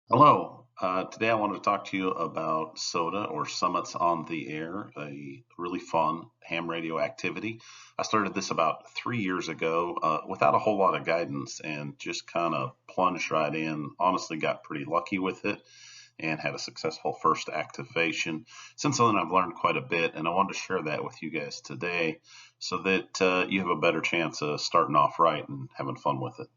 Hello. Today I wanted to talk to you about SOTA or Summits on the Air, a really fun ham radio activity. I started this about 3 years ago without a whole lot of guidance and just kind of plunged right in. Honestly, got pretty lucky with it and had a successful first activation. Since then, I've learned quite a bit, and I wanted to share that with you guys today so that you have a better chance of starting off right and having fun with it.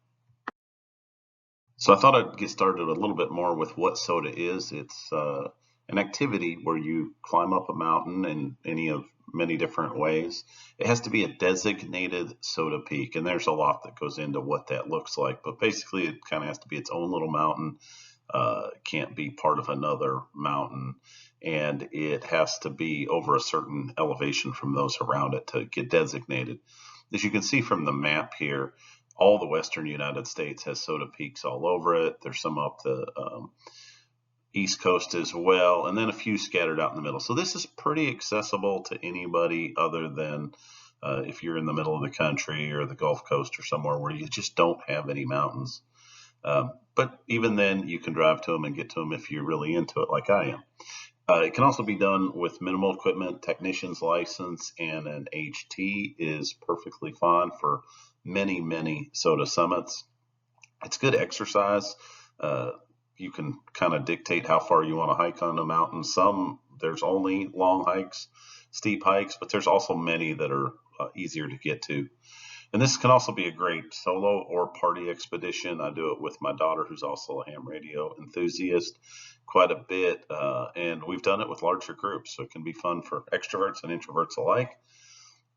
So I thought I'd get started a little bit more with what SOTA is. It's an activity where you climb up a mountain in any of many different ways. It has to be a designated SOTA peak, and there's a lot that goes into what that looks like. But basically, it kind of has to be its own little mountain. Can't be part of another mountain, and it has to be over a certain elevation from those around it to get designated. As you can see from the map here, all the western United States has SOTA peaks all over it. There's some up the East Coast as well, and then a few scattered out in the middle. So this is pretty accessible to anybody other than if you're in the middle of the country or the Gulf Coast or somewhere where you just don't have any mountains. But even then, you can drive to them and get to them if you're really into it, like I am. It can also be done with minimal equipment. Technician's license and an HT is perfectly fine for many SOTA summits. It's good exercise. Uh, you can kind of dictate how far you want to hike on the mountain. There's only long hikes, steep hikes, but there's also many that are easier to get to. And this can also be a great solo or party expedition. I do it with my daughter, who's also a ham radio enthusiast, quite a bit. And we've done it with larger groups, so it can be fun for extroverts and introverts alike.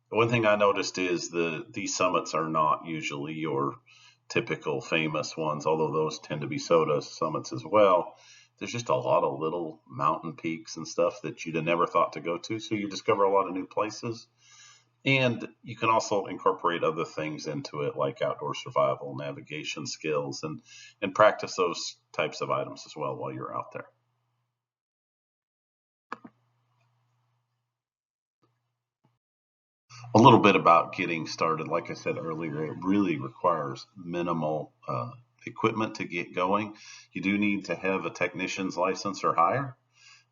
One thing I noticed is these summits are not usually your typical famous ones, although those tend to be SOTA summits as well. There's just a lot of little mountain peaks and stuff that you'd have never thought to go to, so you discover a lot of new places. And you can also incorporate other things into it, like outdoor survival, navigation skills, and practice those types of items as well while you're out there. A little bit about getting started. Like I said earlier, it really requires minimal equipment to get going. You do need to have a technician's license or higher.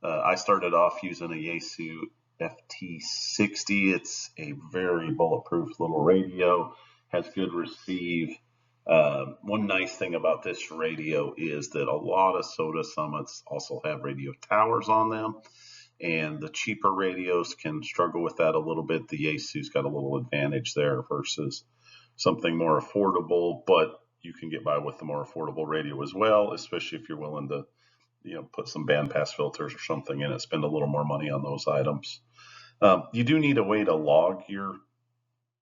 I started off using a Yaesu FT60. It's a very bulletproof little radio, has good receive. One nice thing about this radio is that a lot of SOTA summits also have radio towers on them, and the cheaper radios can struggle with that a little bit. The Yaesu's got a little advantage there versus something more affordable, but you can get by with the more affordable radio as well, especially if you're willing to put some bandpass filters or something in it, spend a little more money on those items. You do need a way to log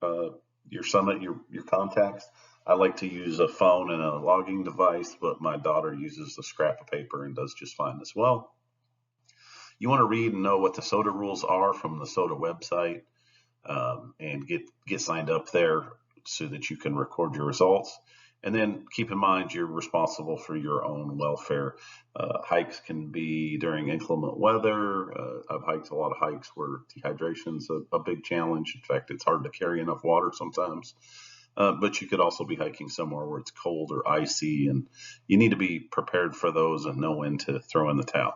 uh, your summit, your contacts. I like to use a phone and a logging device, but my daughter uses a scrap of paper and does just fine as well. You want to read and know what the SOTA rules are from the SOTA website, and get signed up there so that you can record your results. And then keep in mind you're responsible for your own welfare. Hikes can be during inclement weather. I've hiked a lot of hikes where dehydration is a big challenge. In fact, it's hard to carry enough water sometimes. But you could also be hiking somewhere where it's cold or icy, and you need to be prepared for those and know when to throw in the towel.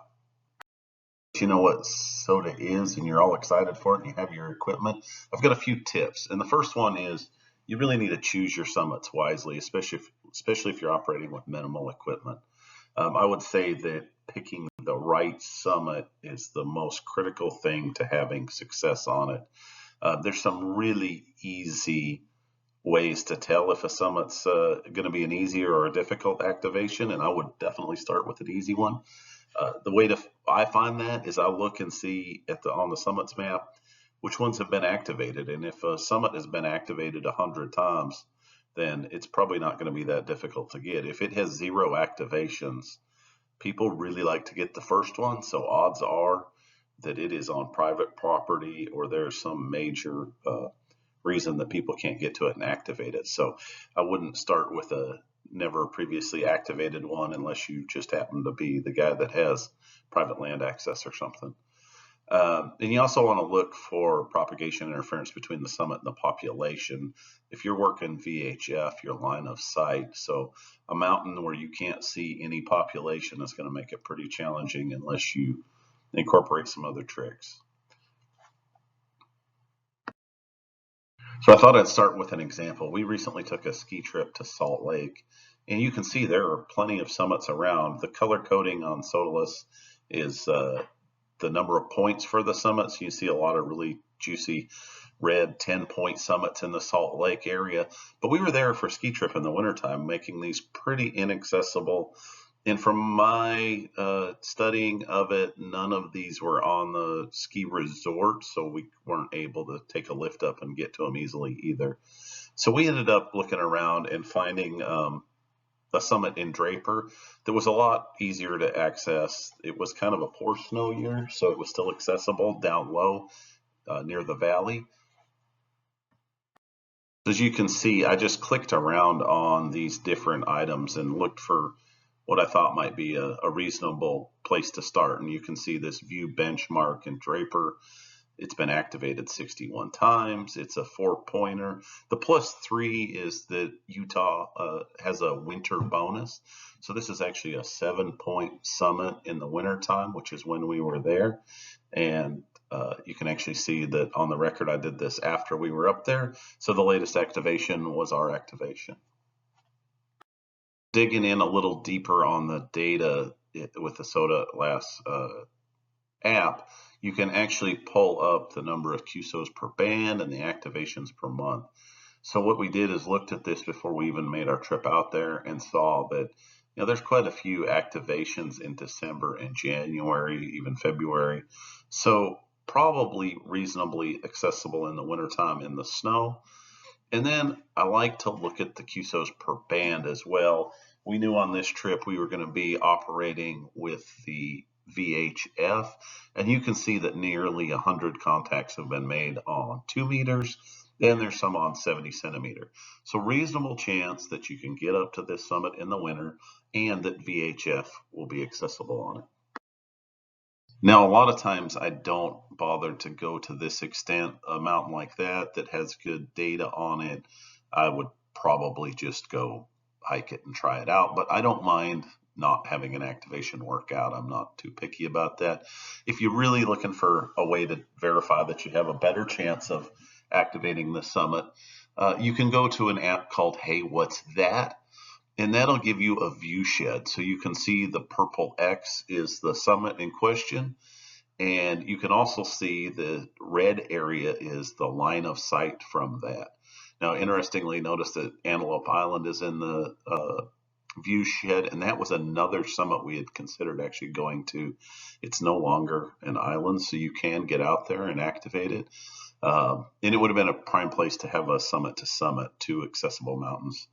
You know what SOTA is and you're all excited for it and you have your equipment, I've got a few tips. And the first one is you really need to choose your summits wisely, especially if you're operating with minimal equipment. I would say that picking the right summit is the most critical thing to having success on it. There's some really easy ways to tell if a summit's going to be an easier or a difficult activation, and I would definitely start with an easy one. The way to I find that is I look and see on the summits map which ones have been activated, and if a summit has been activated 100 times, then it's probably not going to be that difficult to get. If it has zero activations, people really like to get the first one, so odds are that it is on private property or there's some major reason that people can't get to it and activate it. So I wouldn't start with a never previously activated one unless you just happen to be the guy that has private land access or something. And you also want to look for propagation interference between the summit and the population. If you're working VHF, your line of sight, so a mountain where you can't see any population is going to make it pretty challenging unless you incorporate some other tricks. So I thought I'd start with an example. We recently took a ski trip to Salt Lake, and you can see there are plenty of summits around. The color coding on Sodalus is the number of points for the summits. You see a lot of really juicy red 10-point summits in the Salt Lake area. But we were there for a ski trip in the wintertime, making these pretty inaccessible. And from my studying of it, none of these were on the ski resort, so we weren't able to take a lift up and get to them easily either. So we ended up looking around and finding a summit in Draper that was a lot easier to access. It was kind of a poor snow year, so it was still accessible down low near the valley. As you can see, I just clicked around on these different items and looked for what I thought might be a reasonable place to start. And you can see this view benchmark in Draper. It's been activated 61 times. It's a 4-pointer. The +3 is that Utah has a winter bonus. So this is actually a 7-point summit in the wintertime, which is when we were there. And you can actually see that on the record I did this after we were up there. So the latest activation was our activation. Digging in a little deeper on the data with the Sodalus app, you can actually pull up the number of QSOs per band and the activations per month. So what we did is looked at this before we even made our trip out there and saw that there's quite a few activations in December and January, even February. So probably reasonably accessible in the wintertime in the snow. And then I like to look at the QSOs per band as well. We knew on this trip we were going to be operating with the VHF, and you can see that nearly 100 contacts have been made on 2 meters, and there's some on 70 centimeter. So reasonable chance that you can get up to this summit in the winter and that VHF will be accessible on it. Now, a lot of times I don't bother to go to this extent. A mountain like that has good data on it, I would probably just go hike it and try it out. But I don't mind not having an activation workout. I'm not too picky about that. If you're really looking for a way to verify that you have a better chance of activating the summit, you can go to an app called Hey, What's That? And that'll give you a view shed. So you can see the purple X is the summit in question. And you can also see the red area is the line of sight from that. Now, interestingly, notice that Antelope Island is in the view shed, and that was another summit we had considered actually going to. It's no longer an island, so you can get out there and activate it. And it would have been a prime place to have a summit to summit, 2 accessible mountains.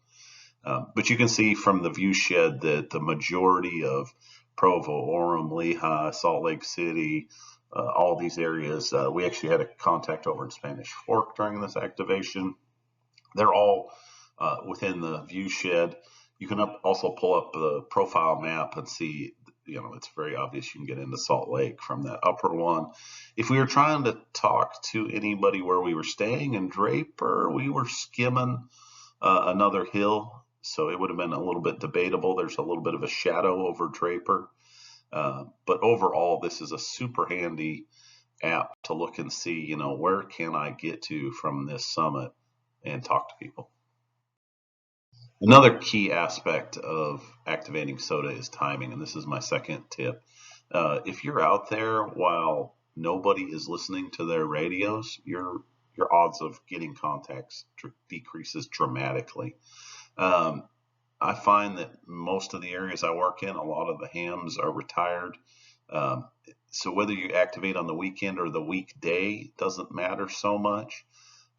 But you can see from the view shed that the majority of Provo, Orem, Lehi, Salt Lake City, all these areas, we actually had a contact over in Spanish Fork during this activation. They're all within the view shed. You can also pull up the profile map and see, it's very obvious you can get into Salt Lake from that upper one. If we were trying to talk to anybody where we were staying in Draper, we were skimming another hill. So it would have been a little bit debatable. There's a little bit of a shadow over Draper. But overall, this is a super handy app to look and see, where can I get to from this summit and talk to people. Another key aspect of activating SOTA is timing, and this is my second tip. If you're out there while nobody is listening to their radios, your odds of getting contacts decreases dramatically. I find that most of the areas I work in, a lot of the hams are retired. So whether you activate on the weekend or the weekday doesn't matter so much.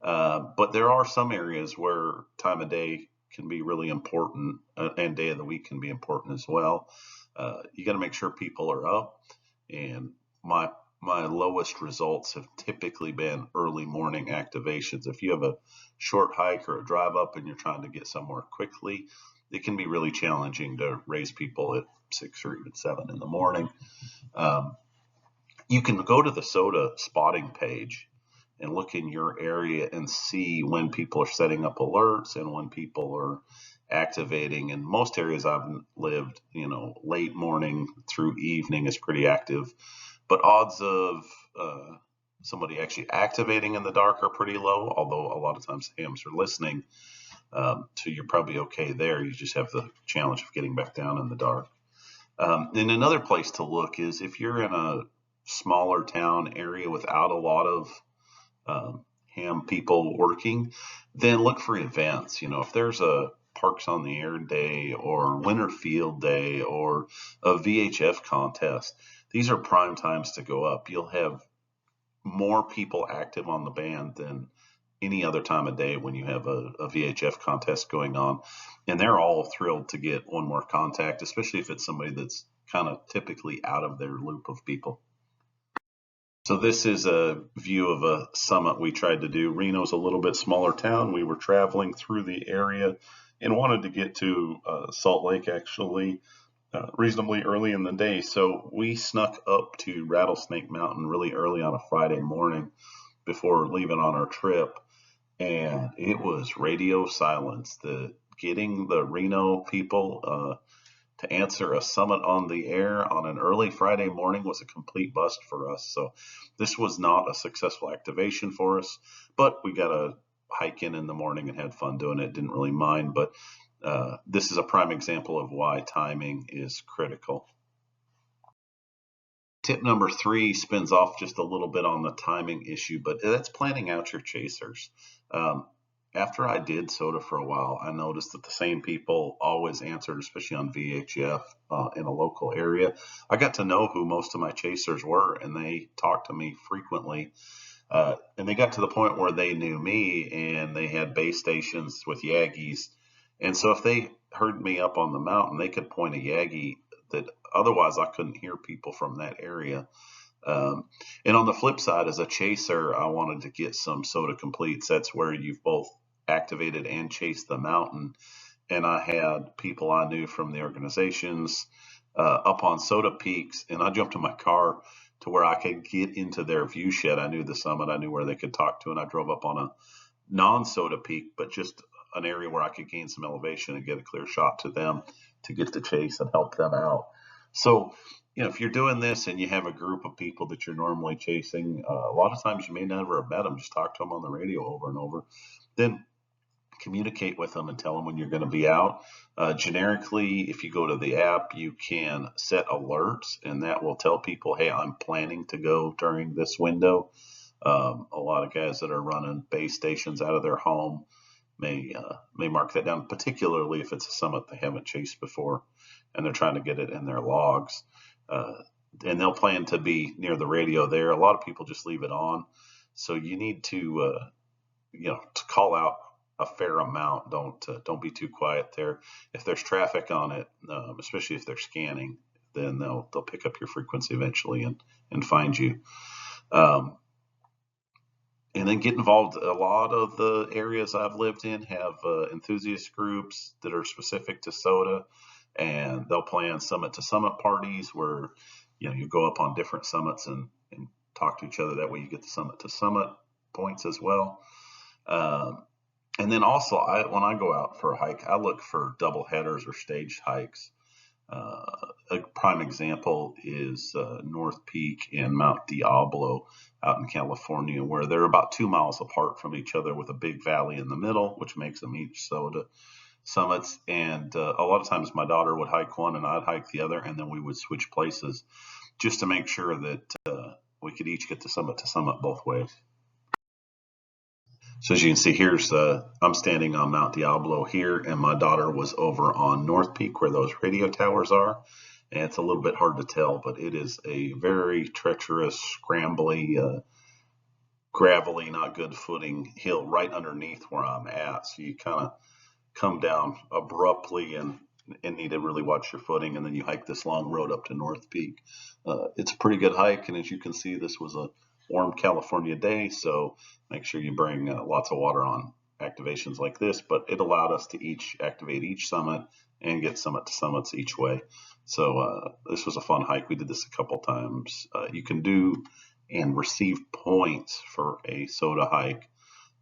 But there are some areas where time of day can be really important, and day of the week can be important as well. You got to make sure people are up. And my lowest results have typically been early morning activations. If you have a short hike or a drive up and you're trying to get somewhere quickly, it can be really challenging to raise people at 6 or even 7 in the morning. You can go to the SOTA spotting page and look in your area and see when people are setting up alerts and when people are activating. In most areas I've lived, late morning through evening is pretty active, but odds of somebody actually activating in the dark are pretty low, although a lot of times hams are listening. So you're probably okay there. You just have the challenge of getting back down in the dark. And another place to look is if you're in a smaller town area without a lot of ham people working, then look for events. If there's a Parks on the Air Day or Winter Field Day or a VHF contest, these are prime times to go up. You'll have more people active on the band than any other time of day when you have a VHF contest going on. And they're all thrilled to get one more contact, especially if it's somebody that's kind of typically out of their loop of people. So this is a view of a summit we tried to do. Reno's a little bit smaller town. We were traveling through the area and wanted to get to Salt Lake actually reasonably early in the day. So we snuck up to Rattlesnake Mountain really early on a Friday morning before leaving on our trip. And it was radio silence. Getting the Reno people to answer a summit on the air on an early Friday morning was a complete bust for us. So this was not a successful activation for us, but we got a hike in the morning and had fun doing it. Didn't really mind, but this is a prime example of why timing is critical. Tip number 3 spins off just a little bit on the timing issue, but that's planning out your chasers. After I did SOTA for a while, I noticed that the same people always answered, especially on VHF in a local area. I got to know who most of my chasers were, and they talked to me frequently. And they got to the point where they knew me, and they had base stations with Yagis. And so if they heard me up on the mountain, they could point a Yagi that otherwise I couldn't hear people from that area. And on the flip side, as a chaser, I wanted to get some SOTA completes. That's where you've both activated and chased the mountain. And I had people I knew from the organizations up on SOTA peaks, and I jumped in my car to where I could get into their view shed. I knew the summit, I knew where they could talk to, and I drove up on a non-SOTA peak, but just an area where I could gain some elevation and get a clear shot to them to get to chase and help them out. So, if you're doing this and you have a group of people that you're normally chasing, a lot of times you may never have met them. Just talk to them on the radio over and over. Then communicate with them and tell them when you're going to be out. Generically, if you go to the app, you can set alerts, and that will tell people, hey, I'm planning to go during this window. A lot of guys that are running base stations out of their home may mark that down, particularly if it's a summit they haven't chased before and they're trying to get it in their logs. And they'll plan to be near the radio there. A lot of people just leave it on. So you need to call out a fair amount. Don't be too quiet there. If there's traffic on it, especially if they're scanning, then they'll pick up your frequency eventually and find you. And then get involved. A lot of the areas I've lived in have enthusiast groups that are specific to SOTA, and they'll plan summit to summit parties where you go up on different summits and talk to each other. That way you get the summit to summit points as well. And then also, when I go out for a hike, I look for double headers or staged hikes. A prime example is North Peak and Mount Diablo out in California, where they're about 2 miles apart from each other with a big valley in the middle, which makes them each SOTA summits. And a lot of times my daughter would hike one and I'd hike the other, and then we would switch places just to make sure that we could each get to summit both ways. So as you can see, I'm standing on Mount Diablo here, and my daughter was over on North Peak where those radio towers are. And it's a little bit hard to tell, but it is a very treacherous, scrambly, gravelly, not good footing hill right underneath where I'm at. So you kind of come down abruptly and need to really watch your footing, and then you hike this long road up to North Peak. It's a pretty good hike, and as you can see, this was a warm California day, so make sure you bring lots of water on activations like this. But it allowed us to each activate each summit and get summit to summits each way. So this was a fun hike. We did this a couple times. You can do and receive points for a SOTA hike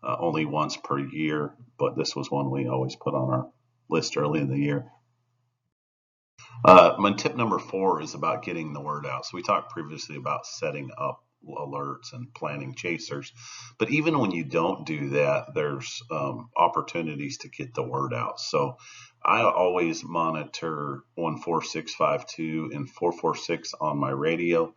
only once per year, but this was one we always put on our list early in the year. My tip number 4 is about getting the word out. So we talked previously about setting up alerts and planning chasers, but even when you don't do that, there's opportunities to get the word out. So I always monitor 14652 and 446 on my radio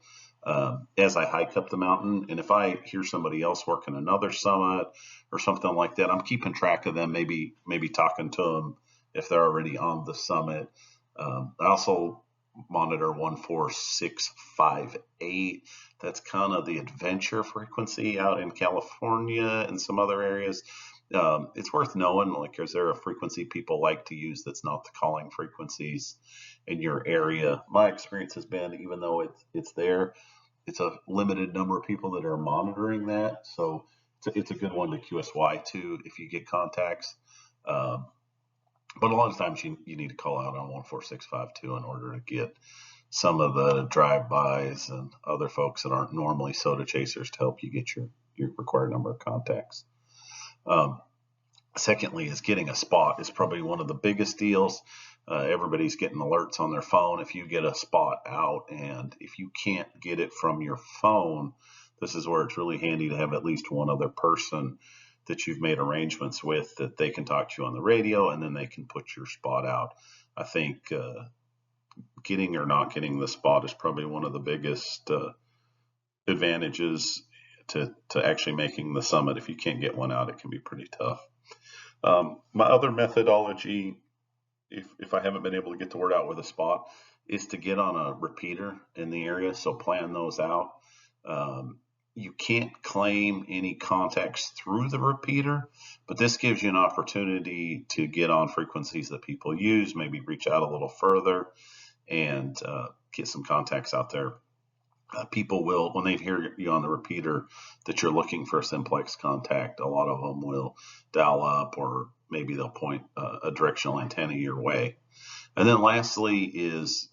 as I hike up the mountain. And if I hear somebody else working another summit or something like that, I'm keeping track of them, maybe talking to them if they're already on the summit. I also monitor 14658. That's kind of the adventure frequency out in California and some other areas. It's worth knowing, like, is there a frequency people like to use that's not the calling frequencies in your area? My experience has been, even though it's there, it's a limited number of people that are monitoring that. So it's a good one to QSY to if you get contacts. Um, but a lot of times you need to call out on 14652 in order to get some of the drive-bys and other folks that aren't normally SOTA chasers to help you get your required number of contacts. Secondly, is getting a spot is probably one of the biggest deals. Everybody's getting alerts on their phone. If you get a spot out, and if you can't get it from your phone, this is where it's really handy to have at least one other person that you've made arrangements with that they can talk to you on the radio, and then they can put your spot out. I think getting or not getting the spot is probably one of the biggest advantages to actually making the summit. If you can't get one out, it can be pretty tough. My other methodology, if I haven't been able to get the word out with a spot, is to get on a repeater in the area. So plan those out. You can't claim any contacts through the repeater, but this gives you an opportunity to get on frequencies that people use, maybe reach out a little further and get some contacts out there. People will, when they hear you on the repeater that you're looking for a simplex contact, a lot of them will dial up, or maybe they'll point a directional antenna your way. And then lastly is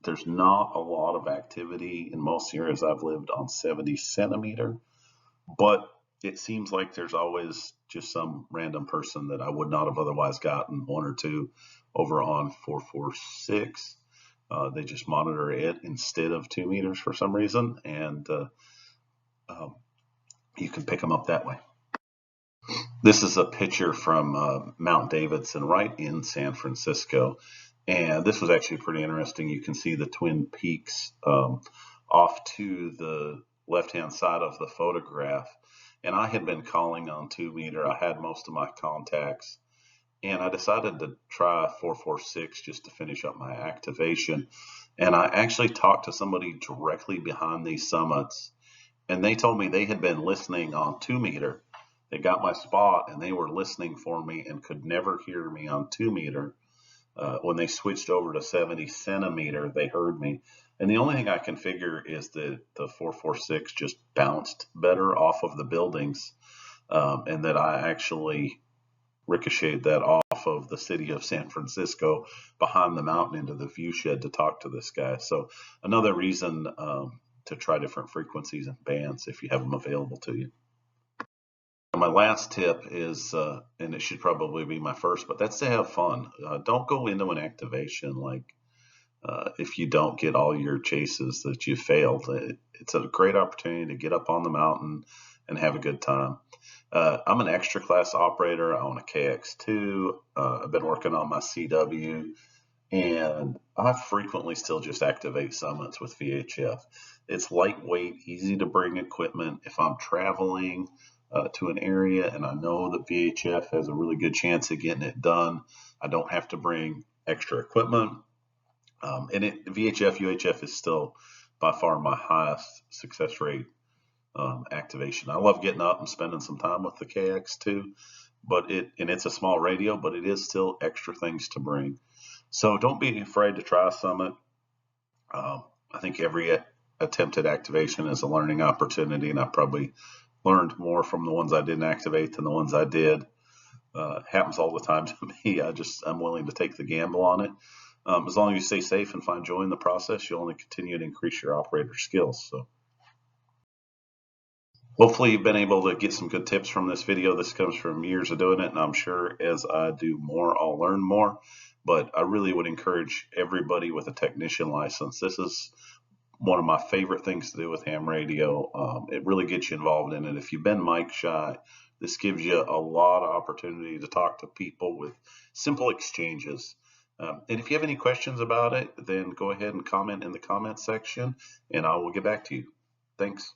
there's not a lot of activity in most areas I've lived on 70 centimeter, but it seems like there's always just some random person that I would not have otherwise gotten one or two over on 446. They just monitor it instead of 2 meters for some reason, and you can pick them up that way. This is a picture from Mount Davidson right in San Francisco, and this was actually pretty interesting. You can see the Twin Peaks off to the left-hand side of the photograph, and I had been calling on 2 meter. I had most of my contacts, and I decided to try 446 just to finish up my activation. And I actually talked to somebody directly behind these summits, and they told me they had been listening on 2 meter. They got my spot and they were listening for me and could never hear me on 2 meter. When they switched over to 70 centimeter, they heard me. And the only thing I can figure is that the 446 just bounced better off of the buildings, and that I actually ricocheted that off of the city of San Francisco behind the mountain into the view shed to talk to this guy. So another reason to try different frequencies and bands if you have them available to you. My last tip is, and it should probably be my first, but that's to have fun. Don't go into an activation like if you don't get all your chases that you failed. It's a great opportunity to get up on the mountain and have a good time. I'm an extra class operator. I own a KX2. I've been working on my CW, and I frequently still just activate summits with VHF. It's lightweight, easy to bring equipment. If I'm traveling to an area and I know that VHF has a really good chance of getting it done, I don't have to bring extra equipment. VHF, UHF is still by far my highest success rate activation. I love getting up and spending some time with the KX2, but it's a small radio, but it is still extra things to bring. So don't be afraid to try a summit. I think every attempted activation is a learning opportunity, and I probably learned more from the ones I didn't activate than the ones I did. Happens all the time to me. I'm willing to take the gamble on it. As long as you stay safe and find joy in the process, you'll only continue to increase your operator skills. So hopefully you've been able to get some good tips from this video. This comes from years of doing it, and I'm sure as I do more, I'll learn more. But I really would encourage everybody with a technician license. This is one of my favorite things to do with ham radio. It really gets you involved in it. If you've been mic shy, this gives you a lot of opportunity to talk to people with simple exchanges. And if you have any questions about it, then go ahead and comment in the comment section, and I will get back to you. Thanks.